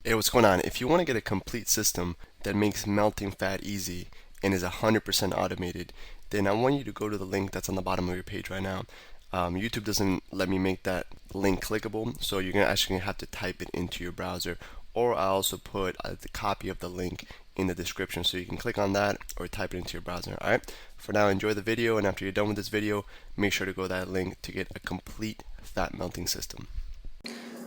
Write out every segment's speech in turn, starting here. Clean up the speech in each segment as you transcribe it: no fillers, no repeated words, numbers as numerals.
Hey, what's going on? If you want to get a complete system that makes melting fat easy and is 100% automated, then I want you to go to the link that's on the bottom of your page right now. YouTube doesn't let me make that link clickable, so you're actually gonna have to type it into your browser, or I also put the copy of the link in the description, so you can click on that or type it into your browser. All right. For now, enjoy the video, and after you're done with this video, make sure to go to that link to get a complete fat melting system.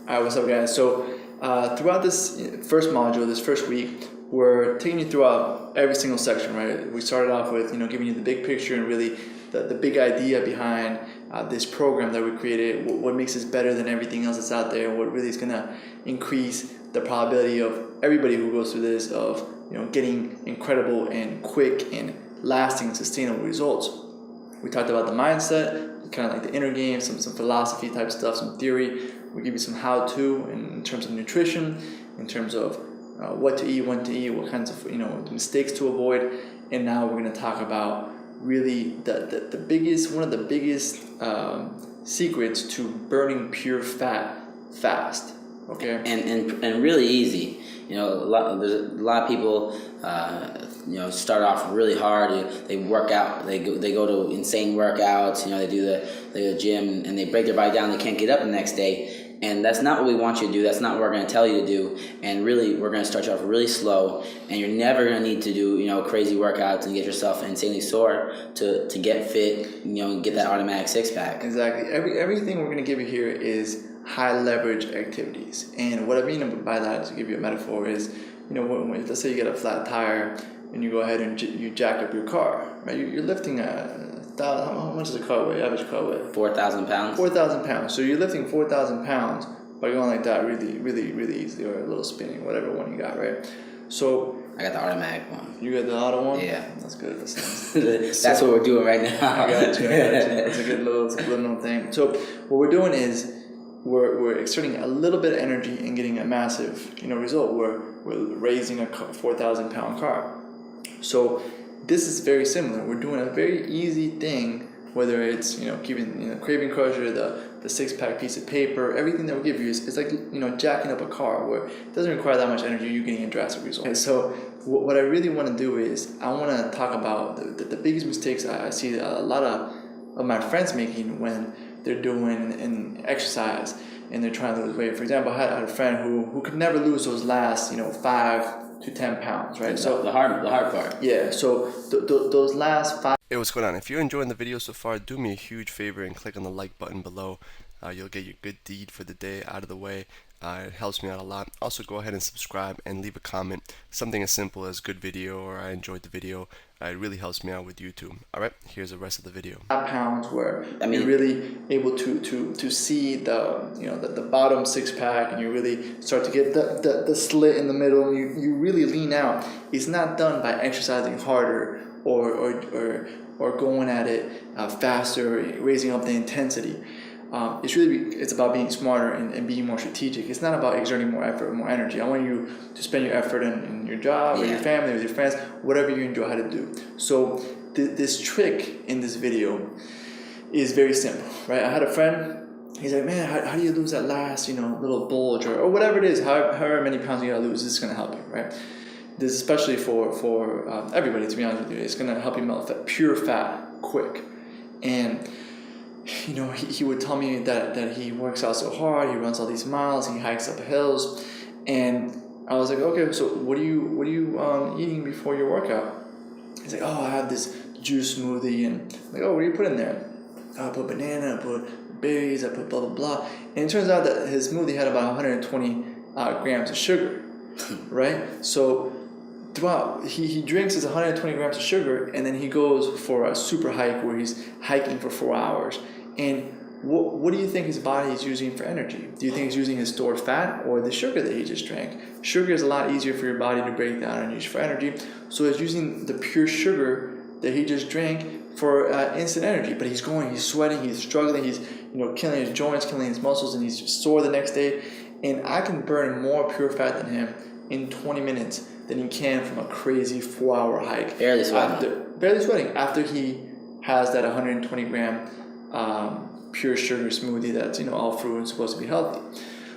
Alright, what's up guys? So throughout this first module, this first week, we're taking you throughout every single section, right? We started off with, giving you the big picture and really the big idea behind this program that we created, what makes us better than everything else that's out there, and what really is gonna increase the probability of everybody who goes through this of, getting incredible and quick and lasting sustainable results. We talked about the mindset, kind of like the inner game, some philosophy type stuff, some theory. We give you some how-to in terms of nutrition, in terms of what to eat, when to eat, what kinds of mistakes to avoid, and now we're going to talk about really the biggest, one of the biggest secrets to burning pure fat fast. Okay. And really easy. There's a lot of people, start off really hard. They work out. They go to insane workouts. They do the gym and they break their body down. They can't get up the next day. And that's not what we want you to do. That's not what we're going to tell you to do. And really, we're going to start you off really slow. And you're never going to need to do, crazy workouts and get yourself insanely sore to get fit, get that automatic six-pack. Exactly. Everything we're going to give you here is high leverage activities. And what I mean by that, to give you a metaphor, is, let's say you get a flat tire and you go ahead and you jack up your car, right? You're lifting how much does a car weigh? Average car weigh? 4,000 pounds. 4,000 pounds. So you're lifting 4,000 pounds by going like that really, really, really easily, or a little spinning, whatever one you got, right? So I got the automatic one. You got the auto one? Yeah. That's good. That's what we're doing right now. I got you. It's a good little subliminal thing. So what we're doing is we're exerting a little bit of energy and getting a massive, result. We're raising a 4,000 pound car. So this is very similar. We're doing a very easy thing, whether it's keeping craving crusher, the six-pack piece of paper, everything that we give you is like jacking up a car where it doesn't require that much energy. You're getting a drastic result. Okay, so what I really want to do is I want to talk about the biggest mistakes I see a lot of my friends making when they're doing an exercise and they're trying to lose weight. For example, I had a friend who could never lose those last 5 to 10 pounds, right? So the hard part. Yeah. So those last 5. Hey, what's going on? If you're enjoying the video so far, do me a huge favor and click on the like button below. You'll get your good deed for the day out of the way. It helps me out a lot. Also, go ahead and subscribe and leave a comment. Something as simple as good video or I enjoyed the video. It really helps me out with YouTube. All right, here's the rest of the video. Pounds where you're really able to see the bottom six pack, and you really start to get the slit in the middle, and you really lean out. It's not done by exercising harder or going at it faster, raising up the intensity. It's about being smarter and being more strategic. It's not about exerting more effort or more energy. I want you to spend your effort in your job, with your family, with your friends, whatever you enjoy how to do. So this trick in this video is very simple, right? I had a friend. He's like, man, how do you lose that last little bulge or whatever it is, however many pounds you gotta lose? This is gonna help you, right? This is especially for everybody, to be honest with you. It's gonna help you melt pure fat quick. And he would tell me that he works out so hard, he runs all these miles, he hikes up hills, and I was like, okay, so what are you eating before your workout? He's like, oh, I have this juice smoothie, and I'm like, oh, what do you put in there? I put banana, I put berries, I put blah blah blah, and it turns out that his smoothie had about 120 grams of sugar, right? So throughout, he drinks his 120 grams of sugar, and then he goes for a super hike where he's hiking for 4 hours. And what do you think his body is using for energy? Do you think he's using his stored fat or the sugar that he just drank? Sugar is a lot easier for your body to break down and use for energy. So he's using the pure sugar that he just drank for instant energy. But he's sweating, he's struggling, he's killing his joints, killing his muscles, and he's sore the next day. And I can burn more pure fat than him in 20 minutes than he can from a crazy 4-hour hike. Barely sweating. After he has that 120 gram pure sugar smoothie that's all fruit and supposed to be healthy.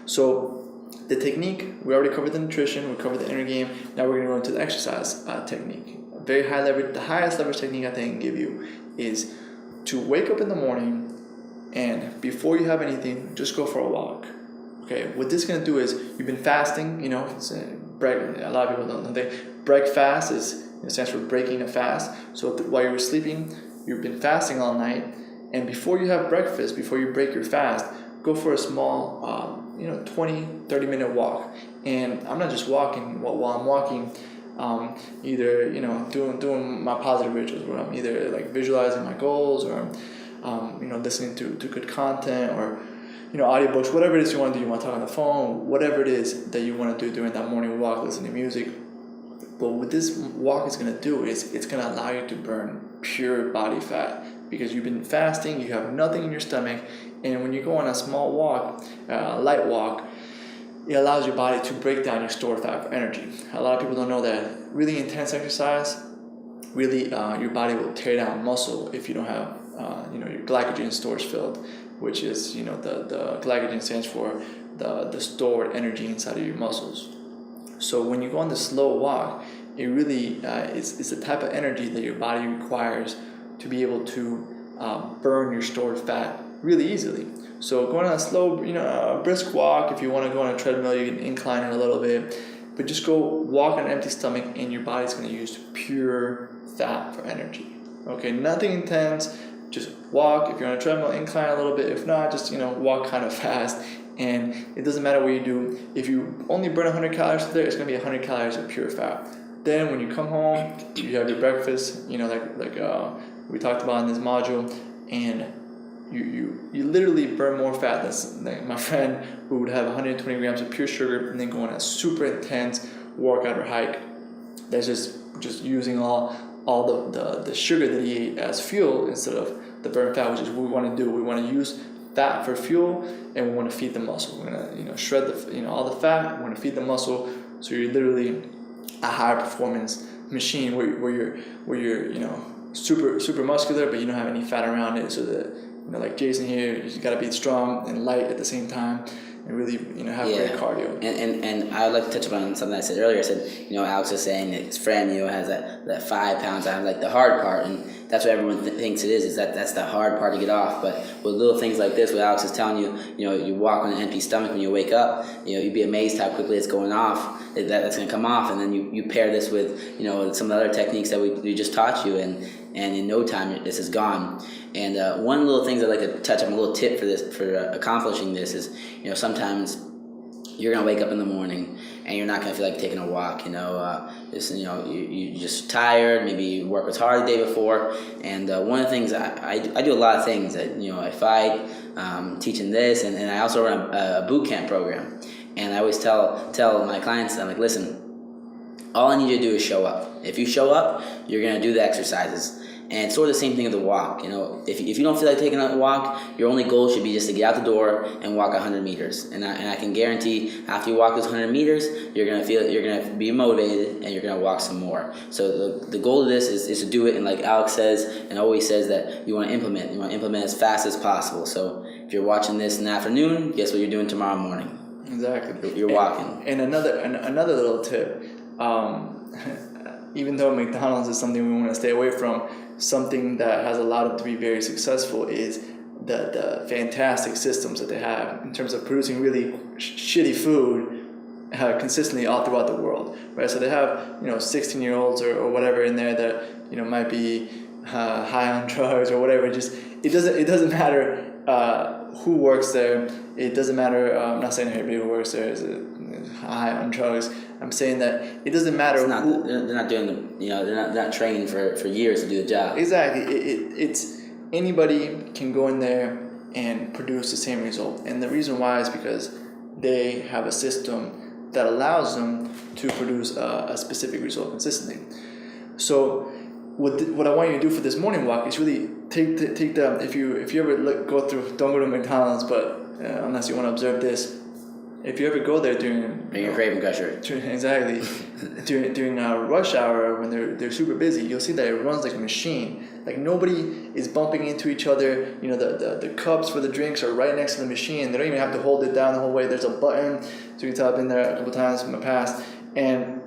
So the technique, we already covered the nutrition, we covered the inner game. Now we're going to go into the exercise technique. Very high leverage, the highest leverage technique I think I can give you is to wake up in the morning and before you have anything, just go for a walk. Okay, what this is going to do is you've been fasting, you know, a lot of people don't think break fast stands for breaking a fast. So while you were sleeping, you've been fasting all night, and before you have breakfast, before you break your fast, go for a small 20-30 minute walk. And I'm not just walking. While I'm walking, either doing my positive rituals where I'm either like visualizing my goals, or I'm listening to good content, or audiobooks, whatever it is you want to do. You want to talk on the phone, whatever it is that you want to do during that morning walk, listen to music. But what this walk is going to do is it's going to allow you to burn pure body fat, because you've been fasting, you have nothing in your stomach, and when you go on a small walk, light walk, it allows your body to break down your stored fat for energy. A lot of people don't know that really intense exercise, really your body will tear down muscle if you don't have your glycogen stores filled, which is the glycogen stands for the stored energy inside of your muscles. So when you go on the slow walk, it really it's the type of energy that your body requires to be able to burn your stored fat really easily. So going on a slow, brisk walk, if you want to go on a treadmill, you can incline it a little bit, but just go walk on an empty stomach and your body's going to use pure fat for energy. Okay, nothing intense, just walk. If you're on a treadmill, incline a little bit. If not, just walk kind of fast. And it doesn't matter what you do. If you only burn 100 calories a day, it's going to be 100 calories of pure fat. Then when you come home, you have your breakfast, like we talked about in this module, and you literally burn more fat. That's like my friend who would have 120 grams of pure sugar and then go on a super intense workout or hike. That's just using all the sugar that he ate as fuel instead of the burn fat, which is what we want to do. We want to use fat for fuel, and we want to feed the muscle. We're gonna shred all the fat. We want to feed the muscle, so you're literally a high performance machine where you're super muscular, but you don't have any fat around it. So that like Jason here, you got to be strong and light at the same time, and really have great cardio. And I would like to touch upon something I said earlier. I said Alex was saying that his friend has that 5 pounds. I have like the hard part, and that's what everyone thinks it is that's the hard part to get off. But with little things like this, what Alex is telling you, you walk on an empty stomach when you wake up, you'd be amazed how quickly it's going off. That's going to come off, and then you pair this with some of the other techniques that we just taught you, and in no time this is gone. And one little thing I'd like to touch on, a little tip for accomplishing this is, sometimes you're gonna wake up in the morning and you're not gonna feel like taking a walk. You're just tired. Maybe you work was hard the day before. And one of the things I do a lot of things. I fight, teaching this, and I also run a boot camp program. And I always tell my clients, I'm like, listen, all I need you to do is show up. If you show up, you're gonna do the exercises. And it's sort of the same thing with the walk. If you don't feel like taking a walk, your only goal should be just to get out the door and walk 100 meters. And I can guarantee after you walk those 100 meters, you're gonna be motivated, and you're gonna walk some more. So the goal of this is to do it, and like Alex says and always says, that you want to implement as fast as possible. So if you're watching this in the afternoon, guess what you're doing tomorrow morning? Exactly. You're walking. And another little tip. Even though McDonald's is something we want to stay away from, something that has allowed them to be very successful is the fantastic systems that they have in terms of producing really shitty food consistently all throughout the world, right? So they have 16-year-olds or whatever in there that might be high on drugs or whatever. It doesn't matter who works there. It doesn't matter. I'm not saying everybody who works there is high on drugs. I'm saying that it doesn't matter. They're not doing they're not trained for years to do the job. Exactly. It's anybody can go in there and produce the same result, and the reason why is because they have a system that allows them to produce a specific result consistently. So what I want you to do for this morning walk is really take the if you ever don't go to McDonald's, but unless you want to observe this, if you ever go there during Your craving crusher. Exactly. during rush hour when they're super busy, you'll see that it runs like a machine. Like nobody is bumping into each other. You know, the cups for the drinks are right next to the machine. They don't even have to hold it down the whole way. There's a button, so you can tap in there a couple times in the past, and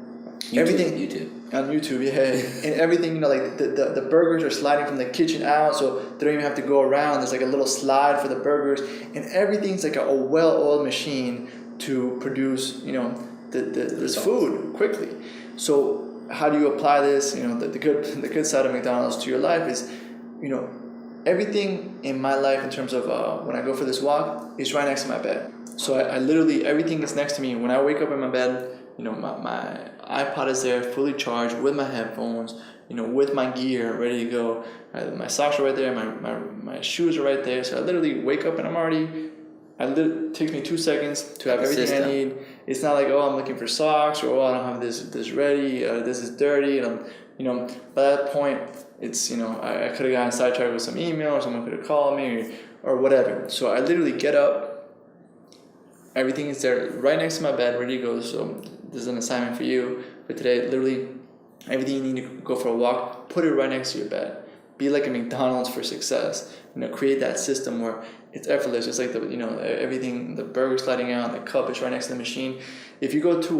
everything on YouTube, yeah, and everything, you know, like the burgers are sliding from the kitchen out, so they don't even have to go around. There's like a little slide for the burgers, and everything's like a well-oiled machine to produce, you know, this food quickly. So how do you apply this? You know, the good side of McDonald's to your life is, you know, everything in my life in terms of when I go for this walk is right next to my bed. So I literally, everything is next to me. When I wake up in my bed, you know, my iPod is there, fully charged, with my headphones, you know, with my gear ready to go. My socks are right there, my shoes are right there. So I literally wake up and it takes me 2 seconds to have everything I need. It's not like, oh, I'm looking for socks, or, oh, I don't have this ready, this is dirty, and I'm, you know, by that point, it's, you know, I could have gotten sidetracked with some email, or someone could have called me, or whatever. So I literally get up, everything is there right next to my bed, ready to go. So this is an assignment for you for today. Literally, everything you need to go for a walk, put it right next to your bed. Be like a McDonald's for success. You know, create that system where it's effortless. It's like everything, the burger sliding out, the cup is right next to the machine. If you go to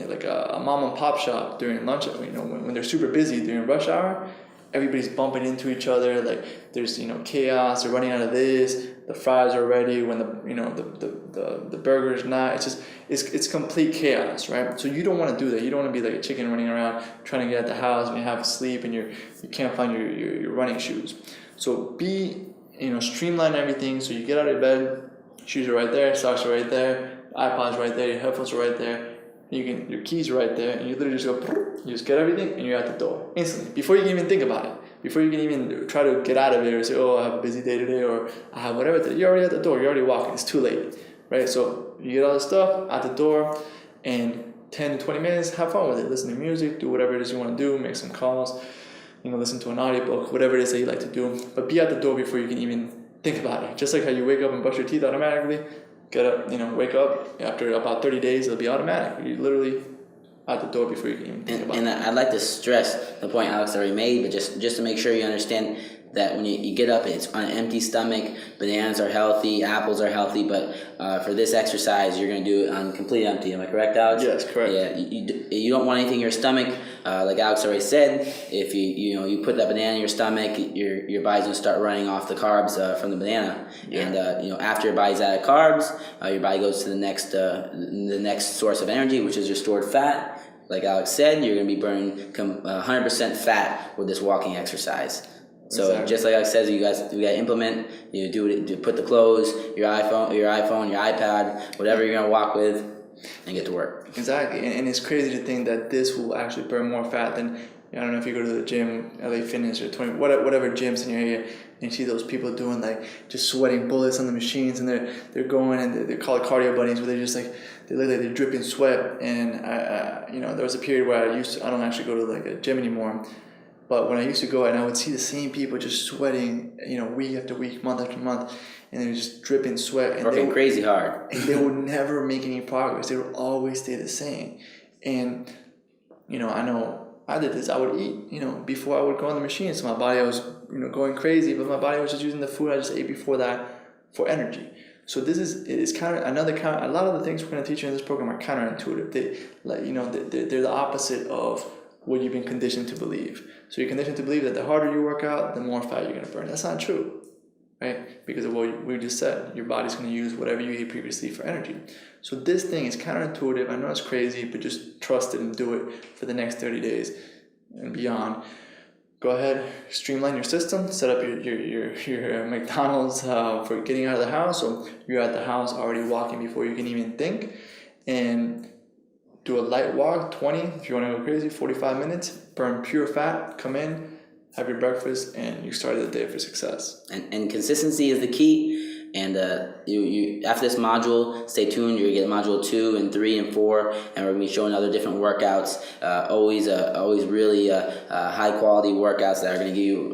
like a mom and pop shop during lunch, you know, when they're super busy during rush hour, everybody's bumping into each other. Like there's, you know, chaos. They're running out of this. The fries are ready when the burger is not. It's just it's complete chaos, right? So you don't want to do that. You don't want to be like a chicken running around trying to get at the house and you have to sleep and you can't find your running shoes. So streamline everything. So you get out of bed, shoes are right there, socks are right there, iPod's right there, your headphones are right there. Your keys are right there, and you literally just go, you just get everything, and you're at the door instantly. Before you can even think about it, before you can even try to get out of it or say, oh, I have a busy day today, or I have whatever today, you're already at the door, you're already walking, it's too late, right? So you get all the stuff at the door, and 10 to 20 minutes, have fun with it. Listen to music, do whatever it is you want to do, make some calls, listen to an audiobook, whatever it is that you like to do, but be at the door before you can even think about it. Just like how you wake up and brush your teeth automatically, get up, wake up. After about 30 days, it'll be automatic. You're literally at the door before you can even think about it. And I'd like to stress the point Alex already made, but just to make sure you understand that when you get up, it's on an empty stomach. Bananas are healthy, apples are healthy, but for this exercise, you're going to do it on complete empty. Am I correct, Alex? Yes, correct. Yeah, you don't want anything in your stomach. Like Alex already said, if you put that banana in your stomach, your body's going to start running off the carbs from the banana. Yeah. And after your body's out of carbs, your body goes to the next source of energy, which is your stored fat. Like Alex said, you're going to be burning 100% fat with this walking exercise. So exactly. Just like I said, we got to implement. Put the clothes, your iPhone, your iPad, whatever you're gonna walk with, and get to work. Exactly, and it's crazy to think that this will actually burn more fat than, I don't know if you go to the gym, LA Fitness or 20, whatever gyms in your area, and you see those people doing like just sweating bullets on the machines, and they're going and they're called cardio bunnies, where they're just like they look like they're dripping sweat. And there was a period where I don't actually go to like a gym anymore. But when I used to go and I would see the same people just sweating, week after week, month after month, and they were just dripping sweat. And working crazy hard. And they would never make any progress. They would always stay the same. And, I know I did this. I would eat, before I would go on the machine. So my body was, going crazy, but my body was just using the food I just ate before that for energy. So it's kind of a lot of the things we're going to teach you in this program are counterintuitive. They're the opposite of what you've been conditioned to believe. So you're conditioned to believe that the harder you work out, the more fat you're going to burn. That's not true, right? Because of what we just said. Your body's going to use whatever you ate previously for energy. So this thing is counterintuitive. I know it's crazy, but just trust it and do it for the next 30 days and beyond. Go ahead, streamline your system, set up your McDonald's for getting out of the house. So you're at the house already walking before you can even think. And do a light walk, 20, if you want to go crazy, 45 minutes, burn pure fat, come in, have your breakfast, and you started the day for success. And consistency is the key. And you after this module, stay tuned. You're going to get module 2 and 3 and 4, and we're going to be showing other different workouts. Always really high quality workouts that are going to give you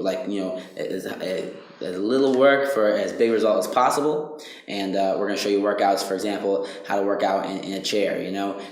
as little work for as big a result as possible. And we're going to show you workouts, for example, how to work out in a chair,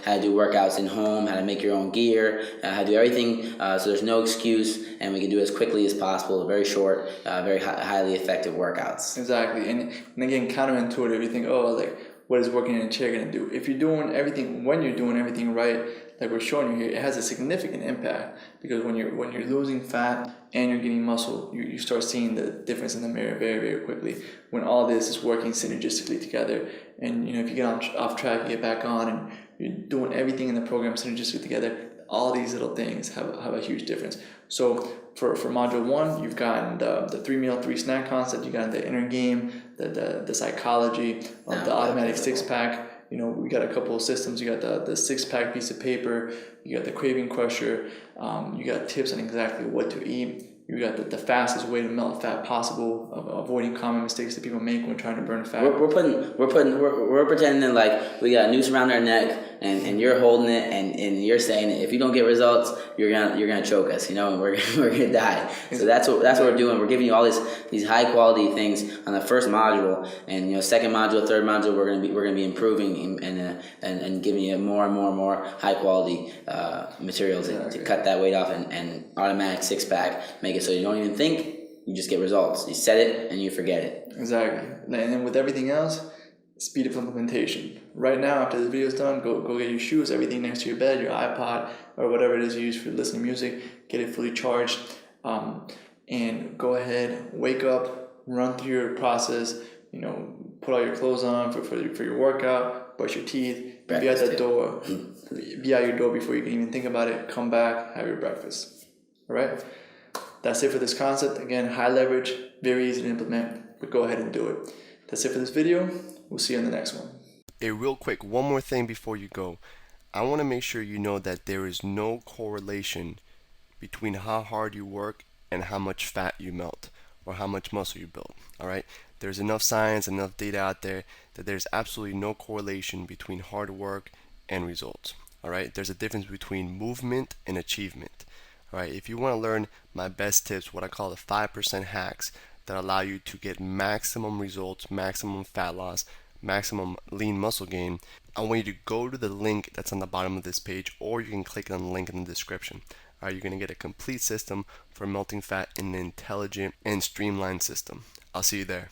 how to do workouts in home, how to make your own gear, how to do everything. So there's no excuse, and we can do it as quickly as possible, very short, very highly effective workouts. Exactly. And again, counterintuitive, you think, oh, like, what is working in a chair going to do? If you're doing everything, when you're doing everything right, like we're showing you here, it has a significant impact, because when you're losing fat and you're getting muscle, you start seeing the difference in the mirror very, very quickly when all this is working synergistically together. And if you get off track, you get back on, and you're doing everything in the program synergistically together, all these little things have a huge difference. So for module 1, you've gotten the 3 meal 3 snack concept, you got the inner game, the psychology of the automatic 6-pack. We got a couple of systems. You got the 6-pack piece of paper, you got the craving crusher, you got tips on exactly what to eat. You got the fastest way to melt fat possible, avoiding common mistakes that people make when trying to burn fat. We're pretending like we got a noose around our neck, and you're holding it, and you're saying if you don't get results, you're gonna choke us, and we're gonna die. So that's what we're doing. We're giving you all these high quality things on the first module, and second module, third module, we're gonna be improving and giving you more and more high quality materials to cut that weight off, and automatic 6-pack, make it so you don't even think, you just get results. You set it and you forget it. Exactly. And then with everything else, speed of implementation. Right now, after this video is done, go get your shoes, everything next to your bed, your iPod, or whatever it is you use for listening to music, get it fully charged, and go ahead, wake up, run through your process, put all your clothes on for your workout, brush your teeth, be out that door, be out your door before you can even think about it, come back, have your breakfast. All right? That's it for this concept. Again, high leverage, very easy to implement, but go ahead and do it. That's it for this video. We'll see you in the next one. Hey, real quick, one more thing before you go. I want to make sure you know that there is no correlation between how hard you work and how much fat you melt or how much muscle you build. All right? There's enough science, enough data out there that there's absolutely no correlation between hard work and results. All right? There's a difference between movement and achievement. All right? If you want to learn my best tips, what I call the 5% hacks that allow you to get maximum results, maximum fat loss, maximum lean muscle gain, I want you to go to the link that's on the bottom of this page, or you can click on the link in the description. All right, you're going to get a complete system for melting fat in an intelligent and streamlined system. I'll see you there.